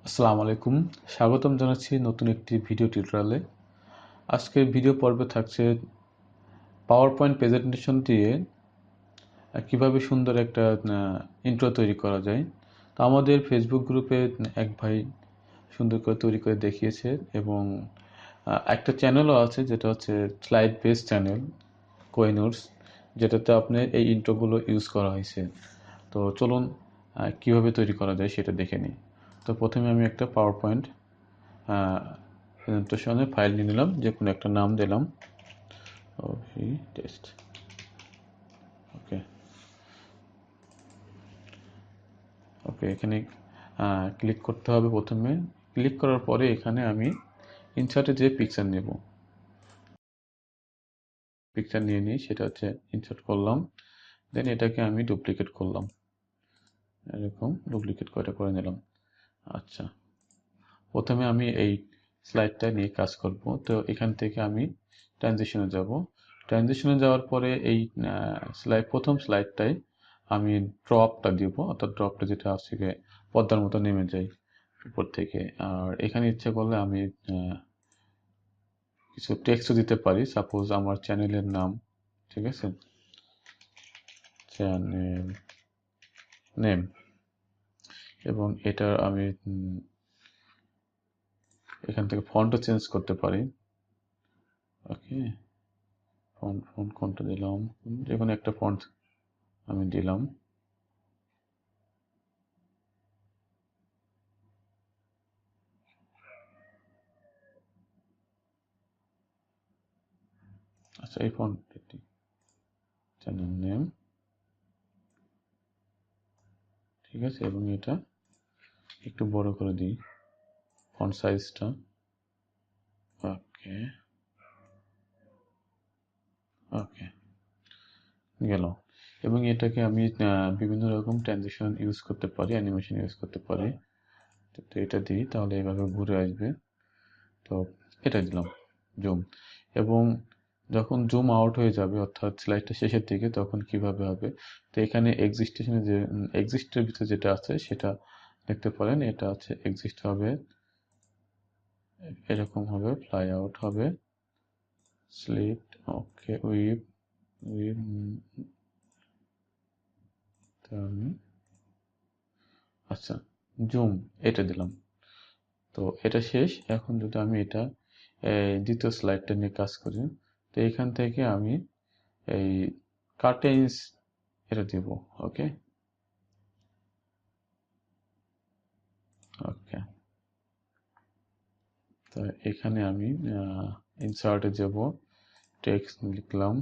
আসসালামু আলাইকুম, স্বাগতম জানাচ্ছি নতুন একটি ভিডিও টিউটোরিয়ালে। আজকের ভিডিও পর্বে থাকছে পাওয়ার পয়েন্ট প্রেজেন্টেশন দিয়ে কিভাবে সুন্দর একটা ইন্ট্রো তৈরি করা যায়। তো আমাদের ফেসবুক গ্রুপে এক ভাই সুন্দর করে তৈরি করে দেখিয়েছে এবং একটা চ্যানেলও আছে যেটা হচ্ছে স্লাইড বেস চ্যানেল কোহিনুরস, যেটাতে আপনার এই ইন্ট্রোগুলো ইউজ করা হয়েছে। তো চলুন কিভাবে তৈরি করা যায় সেটা দেখে নিই। তো প্রথমে আমি একটা পাওয়ার পয়েন্ট প্রেজেন্টেশনের ফাইল নিয়ে নিলাম, যে কোনো একটা নাম দিলাম টেস্ট। ওকে ওকে এখানে ক্লিক করতে হবে। প্রথমে ক্লিক করার পরে এখানে আমি ইনসার্টে যে পিকচার নেব, পিকচার নিয়ে নিই, সেটা হচ্ছে ইনসার্ট করলাম। দেন এটাকে আমি ডুপ্লিকেট করলাম, এরকম ডুপ্লিকেট করে নিলাম। আচ্ছা, প্রথমে আমি এই স্লাইডটা নিয়ে কাজ করব। তো এখান থেকে আমি ট্রানজিশনে যাব। ট্রানজিশনে যাওয়ার পরে এই প্রথম স্লাইডটাই আমি ড্রপটা দিব, অর্থাৎ ড্রপটা যেটা আছে পর্দার মতো নেমে যায় উপর থেকে। আর এখানে ইচ্ছে করলে আমি কিছু টেক্সটও দিতে পারি, সাপোজ আমার চ্যানেলের নাম, ঠিক আছে, চ্যানেল নেম, এবং এটা আমি এখান থেকে ফন্টও চেঞ্জ করতে পারি। ওকে, ফন্ট কোনটা দিলাম, যে কোনো একটা ফন্ট আমি দিলাম। আচ্ছা, এই ফন্টটি চ্যানেল নেম, ঠিক আছে, এবং এটা একটু বড় করে দিই ফন্ট সাইজটা। ওকে ওকে গেল। এবং এটাকে আমি বিভিন্ন রকম ট্রানজিশন ইউজ করতে পারি, অ্যানিমেশন ইউজ করতে পারি। তো এটা দিই, তাহলে এইভাবে ঘুরে আসবে। তো এটা দিলাম জুম, এবং যখন জুম আউট হয়ে যাবে অর্থাৎ স্লাইডটা শেষের দিকে, তখন কিভাবে হবে। তো এখানে এক্সিস্টেশনে যে এক্সিস্টের ভিতরে যেটা আছে সেটা দেখতে পারেন। এটা আছে এক্সিস্ট হবে, এরকম হবে, ফ্লাই আউট হবে, স্লিট, ওকে, উইপ উইপ, আচ্ছা, জুম এটা দিলাম। তো এটা শেষ। এখন যদি আমি এটা দ্বিতীয় স্লাইডটা নিয়ে কাজ করি, তো এখান থেকে আমি এই কার্টেন্স এটা দিব। ওকে ওকে তো এখানে আমি ইনসার্টে যাব, টেক্সট লিখলাম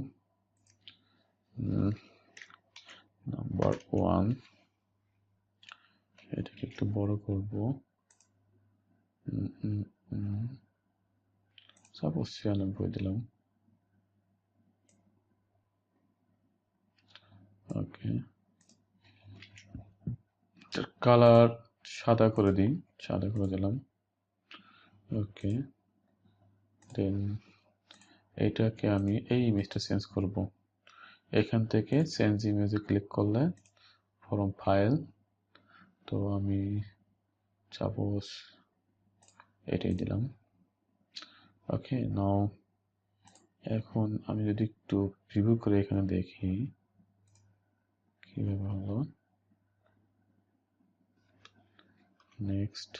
নাম্বার 1, এটাকে একটু বড় করব, সাপোজ 96 দিলাম। ওকে, কালার সাদা করে দিই, সাদা করে দিলাম। ওকে, দেন এটাকে আমি এই ইমেজটা চেঞ্জ করব। এখান থেকে চেঞ্জ ইমেজে ক্লিক করলে ফরম ফাইল, তো আমি সাপোজ এটাই দিলাম। ওকে, নাও এখন আমি যদি একটু প্রিভিউ করে এখানে দেখি কিভাবে হলো। নেক্সট,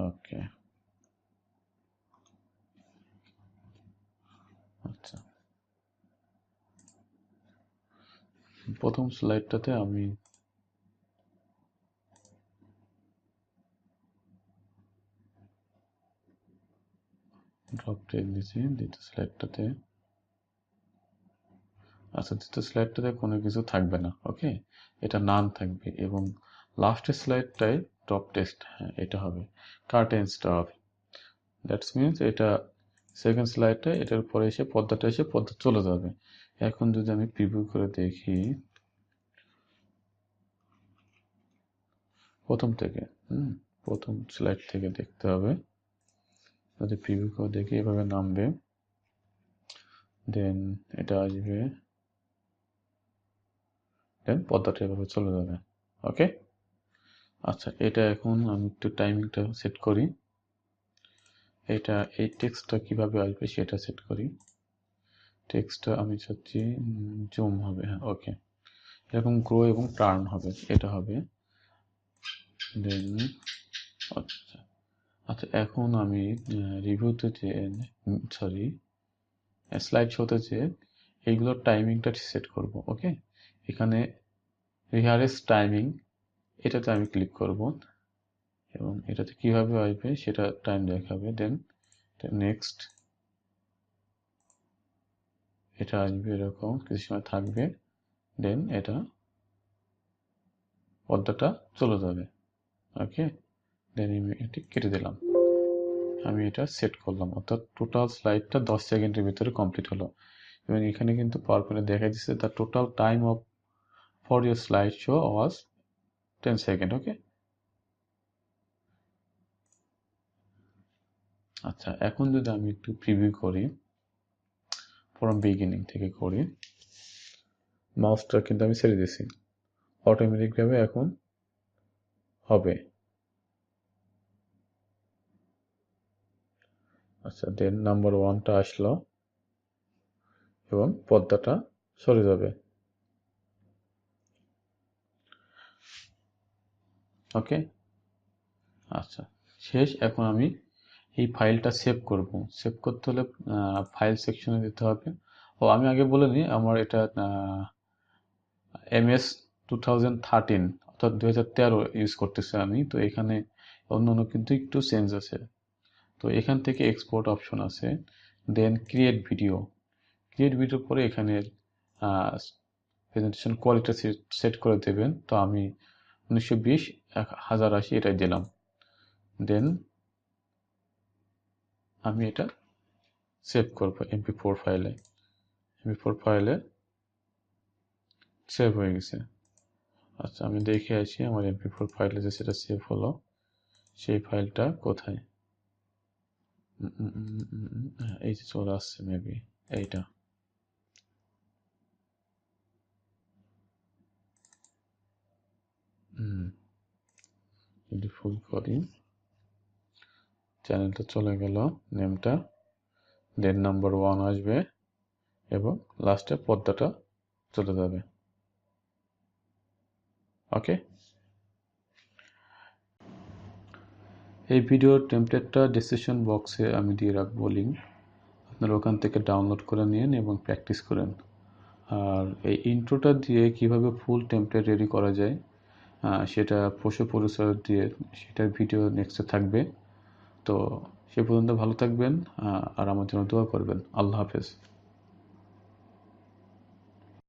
ওকে, আচ্ছা, প্রথম স্লাইডটাতে আমি ড্রপ টেক দিয়েছি, দ্বিতীয় স্লাইডটাতে, আচ্ছা, দ্বিতীয় স্লাইডটাতে কোনো কিছু থাকবে না। ওকে, এটা নান থাকবে, এবং লাস্টের স্লাইডটাই টপ টেক্সট, হ্যাঁ এটা হবে, কার্টেন্সটা হবে। দ্যাটস মিনস এটা সেকেন্ড স্লাইডটা, এটার পরে এসে পর্দাটা এসে পর্দা চলে যাবে। এখন যদি আমি প্রিভিউ করে দেখি প্রথম থেকে, প্রথম স্লাইড থেকে দেখতে হবে। যদি প্রিভিউ করে দেখি এভাবে নামবে, দেন এটা আসবে, দেন পর্দাটা এভাবে চলে যাবে। ওকে, আচ্ছা এটা এখন আমি একটু টাইমিংটা সেট করি। এটা এই টেক্সটটা কিভাবে আসবে সেটা সেট করি। টেক্সটটা আমি চাচ্ছি জুম হবে, হ্যাঁ ওকে, এরকম গ্রো এবং টার্ন হবে, এটা হবে। দেন আচ্ছা আচ্ছা এখন আমি রিভিউতে যে সরি স্লাইড শোতে যে এইগুলোর টাইমিংটা সেট করব। ওকে, এখানে রিহারেস টাইমিং এটাতে আমি ক্লিক করব এবং এটাতে কিভাবে আসবে সেটা টাইম দেখাবে। দেন নেক্সট, এটা আসবে এরকম কিছু সময় থাকবে, দেন এটা পর্দাটা চলে যাবে। ওকে, দেন আমি এটি কেটে দিলাম, আমি এটা সেট করলাম, অর্থাৎ টোটাল স্লাইডটা 10 সেকেন্ডের ভিতরে কমপ্লিট হলো। এবং এখানে কিন্তু পাওয়ার পয়েন্টে দেখা দিচ্ছে the total time of for your slide show was 10 second. Okay, আচ্ছা এখন যদি আমি একটু প্রিভিউ করি, ফ্রম বিগিনিং থেকে করি, মাউসটা কিন্তু আমি ছেড়ে দিয়েছি, অটোমেটিকভাবে এখন হবে। আচ্ছা দেন নাম্বার 1টা আসলো এবং পর্দাটা সরে যাবে। ওকে, আচ্ছা শেষ। এখন আমি এই ফাইলটা সেভ করব। সেভ করতে হলে ফাইল সেকশনে যেতে হবে। ও আমি আগে বলে নিই, আমার এটা MS 2013 অর্থাৎ 2013 ইউজ করতেছি আমি, তো এখানে অন্যান্য কিন্তু একটু চেঞ্জ আছে। তো এখান থেকে এক্সপোর্ট অপশন আছে, দেন ক্রিয়েট ভিডিও পরে এখানে প্রেজেন্টেশন কোয়ালিটি সেট করে দেবেন। তো আমি 1920 1080 এটাই দিলাম। দেন আমি এটা সেভ করব MP4 ফাইলে। MP4 ফাইলে সেভ হয়ে গেছে। আচ্ছা আমি দেখে আসি আমার MP4 ফাইলে যে সেটা সেভ হলো, সেই ফাইলটা কোথায়। এই যে চলে আসছে মেবি এইটা। যদি ফুল করি, চ্যানেলটা চলে গেল, নেমটা, দেন নাম্বার 1 আসবে এবং লাস্টে পর্দাটা চলে যাবে। ওকে, এই ভিডিওর টেমপ্লেটটা ডিসক্রিপশন বক্সে আমি দিয়ে রাখবো লিঙ্ক, আপনারা ওখান থেকে ডাউনলোড করে নিন এবং প্র্যাকটিস করেন। আর এই ইন্ট্রোটা দিয়ে কিভাবে ফুল টেমপ্লেট রেডি করা যায় সেটা পশু পরিচয় দিয়ে সেটার ভিডিও নেক্সটে থাকবে। তো সে পর্যন্ত ভালো থাকবেন আর আমার জন্য দোয়া করবেন। আল্লাহ হাফেজ।